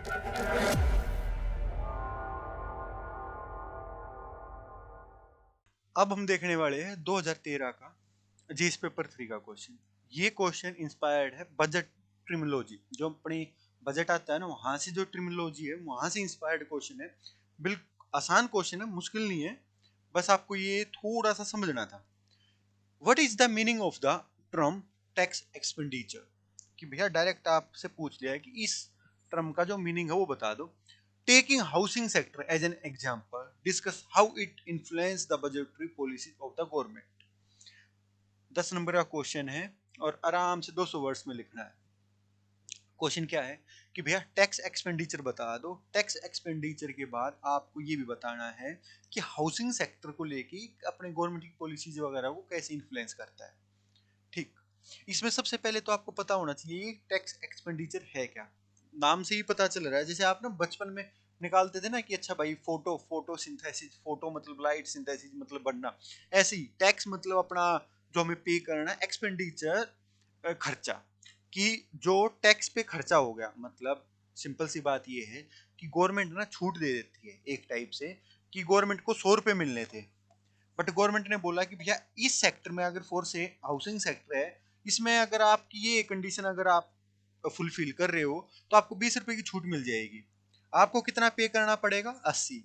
अब हम देखने वाले हैं 2013 का जीएस पेपर 3 का क्वेश्चन। ये क्वेश्चन इंस्पायर्ड है बजट ट्रिमोलॉजी, जो अपनी बजट आता है ना वहां से, जो ट्रिमोलॉजी है वहां से इंस्पायर्ड क्वेश्चन है। बिल्कुल आसान क्वेश्चन है, मुश्किल नहीं है, बस आपको ये थोड़ा सा समझना था। What is the meaning of the term tax expenditure? कि भैया डायरेक्ट आपसे पूछ लिया है कि इस टर्म का जो मीनिंग है वो बता दो। Taking housing sector as an example, discuss how it influence the budgetary policy of the government. 10 number का क्वेश्चन है और आराम से 200 वर्ड्स में लिखना है। क्वेश्चन क्या है कि भैया टैक्स एक्सपेंडिचर बता दो। टैक्स एक्सपेंडिचर के बाद आपको ये भी बताना है कि हाउसिंग सेक्टर को लेके अपने गवर्नमेंट की पॉलिसीज वगैरह को कैसे इन्फ्लुएंस करता है। ठीक, इसमें सबसे पहले तो आपको पता होना चाहिए टैक्स एक्सपेंडिचर है क्या। नाम से ही पता चल रहा है, जैसे आप ना बचपन में निकालते थे ना कि अच्छा भाई फोटो फोटो मतलब लाइट सिंथेसिस मतलब बनना, ऐसे ही टैक्स मतलब अपना जो हमें पे करना, एक्सपेंडिचर खर्चा, कि जो टैक्स पे खर्चा हो गया। मतलब सिंपल सी बात ये है कि गवर्नमेंट ना छूट दे देती है एक टाइप से, कि गवर्नमेंट को 100 रुपए मिलने थे, बट गवर्नमेंट ने बोला कि भैया इस सेक्टर में अगर फोर से हाउसिंग सेक्टर है, इसमें अगर आपकी ये कंडीशन अगर आप फुलफिल कर रहे हो तो आपको 20 रुपए की छूट मिल जाएगी। आपको कितना पे करना पड़ेगा? 80।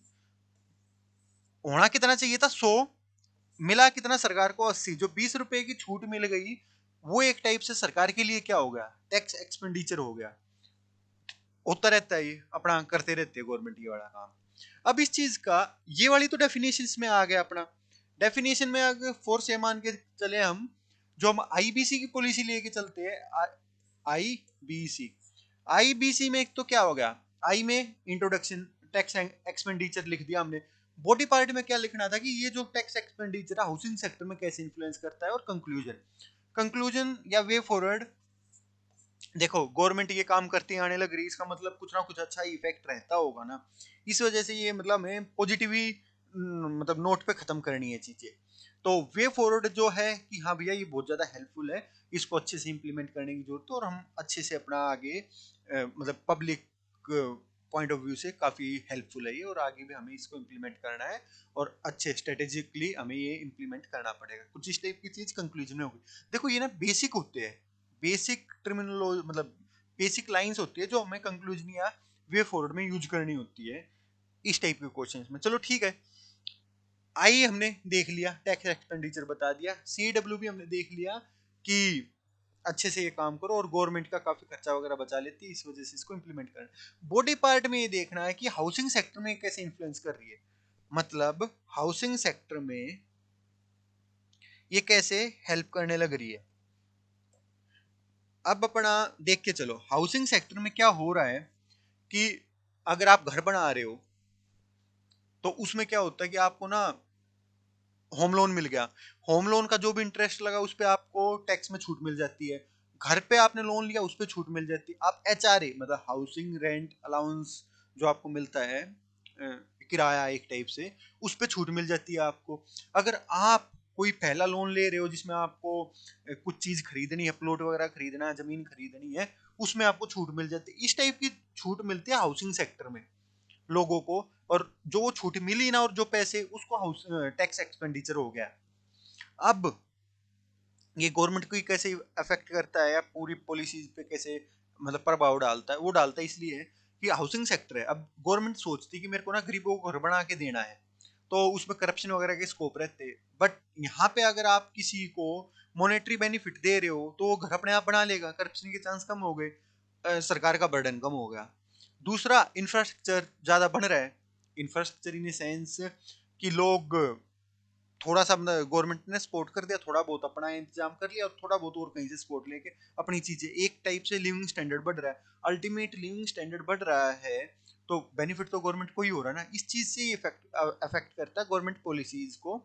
होना कितना चाहिए था? 100। मिला कितना सरकार को? 80। जो 20 रुपए की छूट मिल गई वो एक टाइप से सरकार के लिए क्या हो गया? टैक्स एक्सपेंडिचर हो गया। होता रहता है, ये अपना करते रहते हैं गवर्नमेंट ये वाला काम। अब इस चीज का ये वाली तो डेफिनेशन में आ गया अपना। डेफिनेशन में अगर फोर से मान के चले हम, जो हम आईबीसी की पॉलिसी लेके चलते हैं, आईबीसी, आईबीसी में एक तो क्या हो गया, आई में इंट्रोडक्शन, टैक्स एक्सपेंडिचर लिख दिया हमने। बॉडी पार्ट में क्या लिखना था कि ये जो टैक्स एक्सपेंडिचर है हाउसिंग सेक्टर में कैसे इन्फ्लुएंस करता है, और कंक्लूजन। कंक्लूजन या वे फॉरवर्ड, देखो गवर्नमेंट ये काम करती आने लग रही, इसका मतलब कुछ ना कुछ अच्छा इफेक्ट रहता होगा ना। इस वजह से ये मतलब हमें पॉजिटिवली मतलब नोट पे खत्म करनी है चीजें। तो वे फॉरवर्ड जो है कि हाँ भैया ये बहुत ज्यादा हेल्पफुल है, इसको अच्छे से इंप्लीमेंट करने की जरूरत है, और हम अच्छे से अपना आगे मतलब पब्लिक पॉइंट ऑफ व्यू से काफी हेल्पफुल है ये, और आगे भी हमें इसको इम्प्लीमेंट करना है, और अच्छे स्ट्रेटेजिकली हमें ये इम्प्लीमेंट करना पड़ेगा। कुछ इस टाइप की चीज कंक्लूजन में होगी। देखो ये ना बेसिक होते हैं, बेसिक टर्मिनोलॉजी मतलब बेसिक लाइंस होती है जो हमें कंक्लूजन या वे फॉरवर्ड में यूज करनी होती है इस टाइप के क्वेश्चंस में। चलो ठीक है, आई हमने देख लिया, टैक्स एक्सपेंडिचर बता दिया, सी डब्ल्यू भी हमने देख लिया कि अच्छे से ये काम करो और गवर्नमेंट का काफी खर्चा वगैरह बचा लेती है, इस वजह से इसको इंप्लीमेंट करना। बॉडी पार्ट में ये देखना है कि हाउसिंग सेक्टर में कैसे इन्फ्लुएंस कर रही है, मतलब हाउसिंग सेक्टर में ये कैसे हेल्प करने लग रही है। अब अपना देख के चलो हाउसिंग सेक्टर में क्या हो रहा है कि अगर आप घर बना रहे हो तो उसमें क्या होता है कि आपको ना होम लोन मिल गया, होम लोन का जो भी इंटरेस्ट लगा उस पर आपको टैक्स में छूट मिल जाती है। घर पे आपने लोन लिया उस पर छूट मिल जाती है। आप एचआरए मतलब हाउसिंग रेंट अलाउंस जो आपको मिलता है, किराया एक टाइप से, उस पर छूट मिल जाती है आपको। अगर आप कोई पहला लोन ले रहे हो जिसमें आपको कुछ चीज खरीदनी है, प्लॉट वगैरह खरीदना है, जमीन खरीदनी है, उसमें आपको छूट मिल जाती है। इस टाइप की छूट मिलती है हाउसिंग सेक्टर में लोगों को, और जो वो छूट मिली ना और जो पैसे उसको हाउस टैक्स एक्सपेंडिचर हो गया। अब ये गवर्नमेंट को ही कैसे अफेक्ट करता है या पूरी पॉलिसीज पे कैसे मतलब प्रभाव डालता है, वो डालता है इसलिए कि हाउसिंग सेक्टर है। अब गवर्नमेंट सोचती है कि मेरे को ना गरीबों को घर बना के देना है, तो उसमें करप्शन वगैरह के स्कोप रहते हैं। बट यहाँ पे अगर आप किसी को मॉनेटरी बेनिफिट दे रहे हो तो वो घर अपने आप बना लेगा, करप्शन के चांस कम हो गए, सरकार का बर्डन कम हो गया। दूसरा, इंफ्रास्ट्रक्चर ज्यादा बन रहा है। इंफ्रास्ट्रक्चर इन सेंस कि लोग थोड़ा सा गवर्नमेंट ने सपोर्ट कर दिया, थोड़ा बहुत अपना इंतजाम कर लिया और थोड़ा बहुत और कहीं से सपोर्ट लेके अपनी चीजें, एक टाइप से लिविंग स्टैंडर्ड बढ़ रहा है। अल्टीमेट लिविंग स्टैंडर्ड बढ़ रहा है तो बेनिफिट तो गवर्नमेंट को ही हो रहा है ना। इस चीज से इफेक्ट अफेक्ट करता है गवर्नमेंट पॉलिसीज को,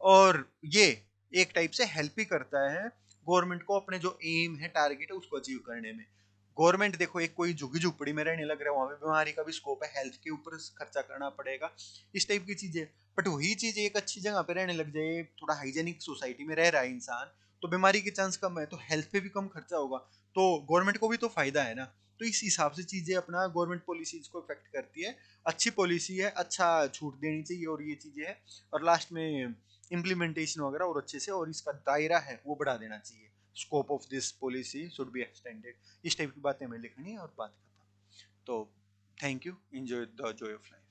और ये एक टाइप से हेल्प ही करता है गवर्नमेंट को अपने जो एम है, टारगेट है, उसको अचीव करने में। गवर्नमेंट देखो एक कोई झुग्गी झुपड़ी में रहने लग रहा है, वहां पे बीमारी का भी स्कोप है, हेल्थ के ऊपर खर्चा करना पड़ेगा, इस टाइप की चीजें। बट वही चीज एक अच्छी जगह पे रहने लग जाए, थोड़ा हाइजेनिक सोसाइटी में रह रहा है इंसान, तो बीमारी के चांस कम है, तो हेल्थ पे भी कम खर्चा होगा, तो गवर्नमेंट को भी तो फायदा है ना। तो इस हिसाब से चीज़ें अपना गवर्नमेंट पॉलिसीज को इफेक्ट करती है। अच्छी पॉलिसी है, अच्छा छूट देनी चाहिए और ये चीज़ें है, और लास्ट में इम्प्लीमेंटेशन वगैरह और अच्छे से, और इसका दायरा है वो बढ़ा देना चाहिए। Scope of this policy should be extended. इस टाइप की बातें हमें लिखनी है और बात खत्म। तो thank you, enjoy the Joy of life.